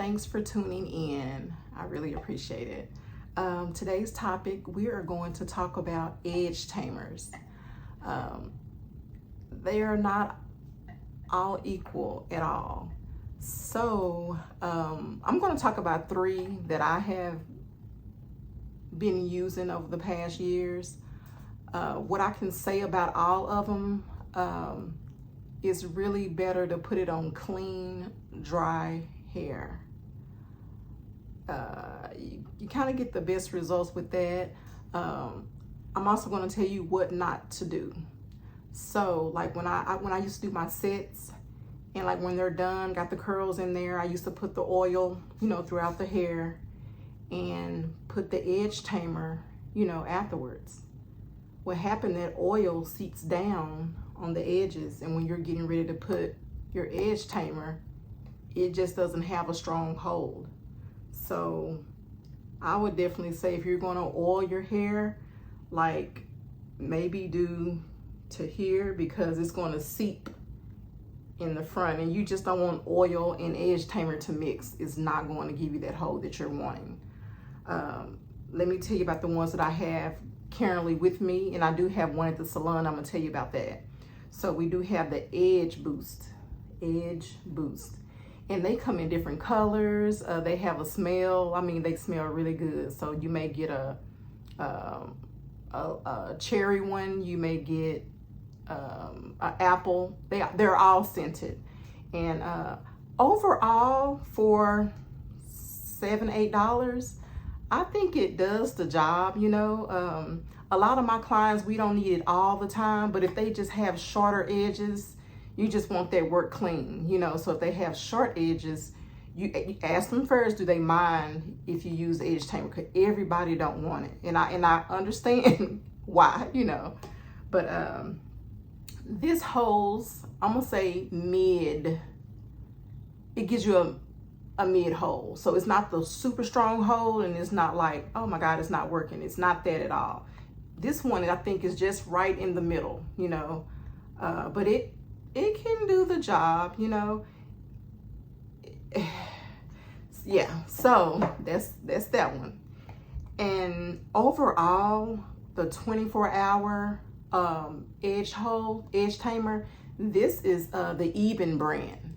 Thanks for tuning in. I really appreciate it. Today's topic, we are going to talk about edge tamers. They are not all equal at all. So I'm going to talk about 3 that I have been using over the past years. What I can say about all of them, it's really better to put it on clean, dry hair. You kind of get the best results with that. I'm also going to tell you what not to do. So like when I used to do my sets, and like when they're done, got the curls in there, I used to put the oil, throughout the hair and put the edge tamer, afterwards. What happened, that oil seeps down on the edges, and when you're getting ready to put your edge tamer, it just doesn't have a strong hold. So I would definitely say, if you're going to oil your hair, like maybe do to here, because it's going to seep in the front, and you just don't want oil and edge tamer to mix. It's not going to give you that hold that you're wanting. Let me tell you about the ones that I have currently with me, and I do have one at the salon. I'm gonna tell you about that. So we do have the Edge Boost, and they come in different colors. They have a smell. I mean, they smell really good. So you may get a cherry one. You may get an apple. They're all scented, and overall for $7-8, I think it does the job. A lot of my clients, we don't need it all the time, but if they just have shorter edges, you just want that work clean, So if they have short edges, you ask them first, do they mind if you use edge tamer? Because everybody don't want it, and I understand why, But this holds, I'm gonna say mid. It gives you a mid hold, so it's not the super strong hold, and it's not like, oh my God, it's not working. It's not that at all. This one, I think, is just right in the middle, but it can do the job, Yeah, so that's that one. And overall, the 24-hour edge tamer, this is the Ebin brand.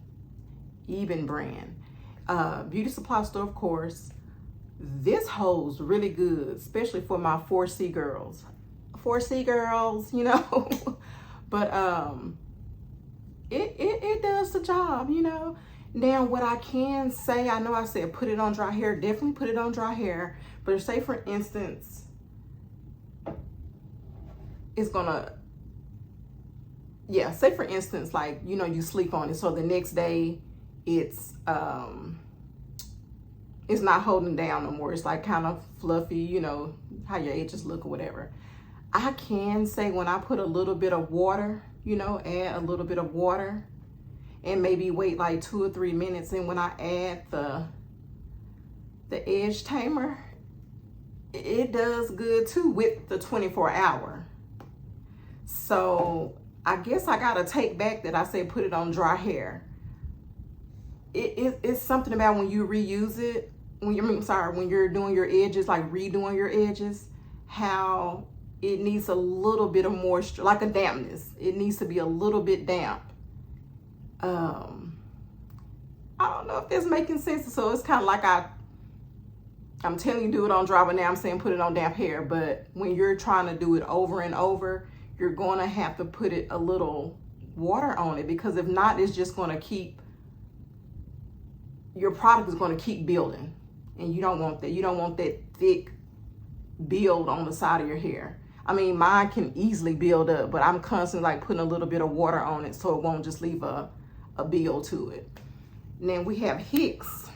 Beauty supply store, of course. This holds really good, especially for my 4C girls. But it does the job, Now, what I can say, I know I said put it on dry hair. Definitely put it on dry hair. But say, for instance, it's gonna, say for instance, like, you sleep on it, so the next day it's not holding down no more. It's like kind of fluffy, how your edges look or whatever. I can say, when I put a little bit of water, add a little bit of water, and maybe wait like 2 or 3 minutes, and when I add the edge tamer, it does good too with the 24-hour. So I guess I gotta take back that I said put it on dry hair. It's something about when you reuse it, when you're doing your edges, like redoing your edges, how it needs a little bit of moisture, like a dampness. It needs to be a little bit damp. I don't know if that's making sense. So it's kind of like I'm telling you do it on dry, but now I'm saying put it on damp hair. But when you're trying to do it over and over, you're going to have to put a little water on it, because if not, it's just going to keep, your product is going to keep building, and you don't want that. You don't want that thick build on the side of your hair. I mean, mine can easily build up, but I'm constantly like putting a little bit of water on it so it won't just leave a build to it. And then we have Hicks.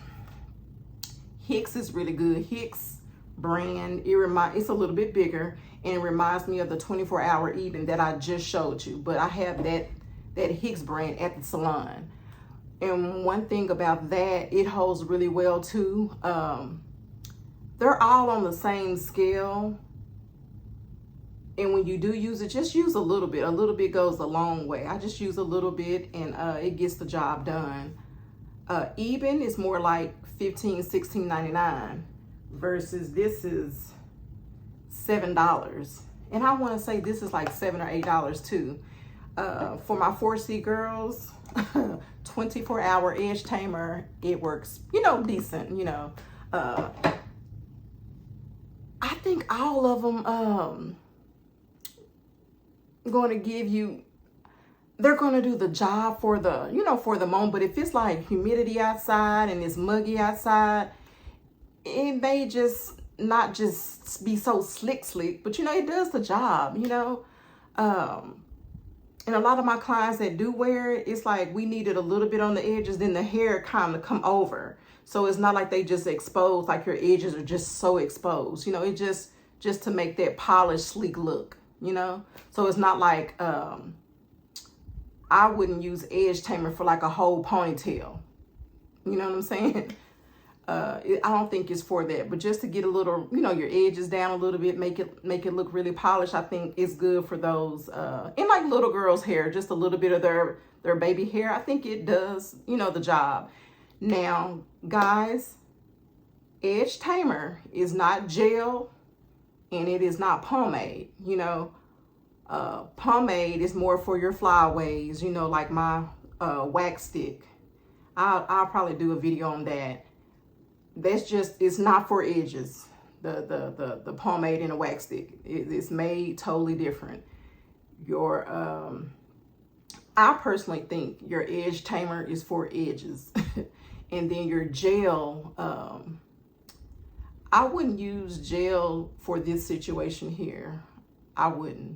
Hicks is really good. Hicks brand, it's a little bit bigger, and it reminds me of the 24-hour Ebin that I just showed you, but I have that Hicks brand at the salon. And one thing about that, it holds really well too. They're all on the same scale. And when you do use it, just use a little bit. A little bit goes a long way. I just use a little bit, and it gets the job done. Ebin is more like $15–16.99 versus this is $7. And I want to say this is like $7 or $8 too. For my 4C girls, 24-hour Edge Tamer, it works, you know, decent, you know. I think all of them going to give you, they're going to do the job for the, you know, for the moment. But if it's like humidity outside and it's muggy outside, it may just not just be so slick, but you know, it does the job, you know. And a lot of my clients that do wear it, it's like we needed a little bit on the edges, then the hair kind of come over. So it's not like they just expose, like your edges are just so exposed, you know. It just to make that polished, sleek look, you know. So it's not like, I wouldn't use Edge Tamer for like a whole ponytail. You know what I'm saying? I don't think it's for that, but just to get a little, you know, your edges down a little bit, make it look really polished. I think it's good for those, and like little girls' hair, just a little bit of their baby hair. I think it does, you know, the job. Now, guys, Edge Tamer is not gel and it is not pomade, you know. Pomade is more for your flyaways, you know, like my wax stick. I'll probably do a video on that. That's just, it's not for edges. The pomade and the wax stick, it's made totally different. Your I personally think your Edge Tamer is for edges. And then your gel, I wouldn't use gel for this situation here. I wouldn't.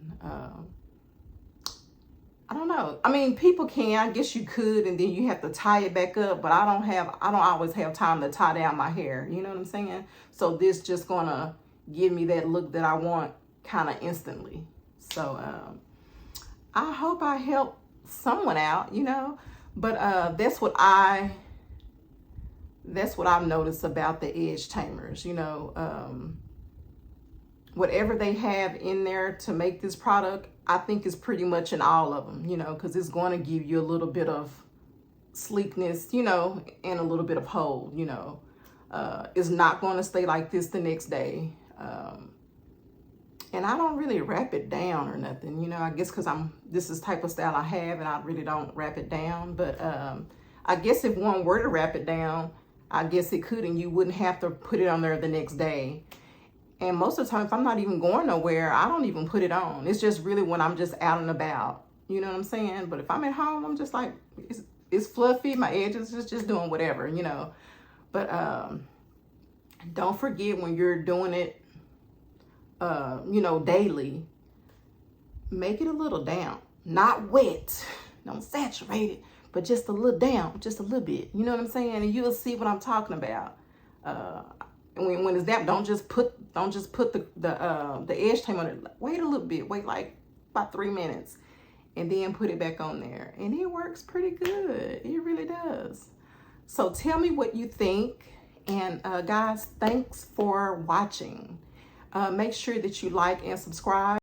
I don't know. I mean, people can. I guess you could, and then you have to tie it back up. But I don't always have time to tie down my hair. You know what I'm saying? So this just gonna give me that look that I want kind of instantly. So I hope I help someone out, you know. But that's what I've noticed about the Edge Tamers, you know. Whatever they have in there to make this product, I think is pretty much in all of them, you know, because it's going to give you a little bit of sleekness, you know, and a little bit of hold, you know. It's not going to stay like this the next day. And I don't really wrap it down or nothing, you know, I guess because this is type of style I have and I really don't wrap it down. But I guess if one were to wrap it down, I guess it could, and you wouldn't have to put it on there the next day. And most of the time, if I'm not even going nowhere, I don't even put it on. It's just really when I'm just out and about. You know what I'm saying? But if I'm at home, I'm just like, it's fluffy. My edges is just doing whatever, you know. But don't forget when you're doing it, you know, daily, make it a little damp. Not wet. Don't saturate it, but just a little damp, just a little bit. You know what I'm saying? And you'll see what I'm talking about. And when it's damp, don't just put the Edge Tamer on it. Wait a little bit. Wait like about 3 minutes, and then put it back on there, and it works pretty good. It really does. So tell me what you think, and guys, thanks for watching. Make sure that you like and subscribe.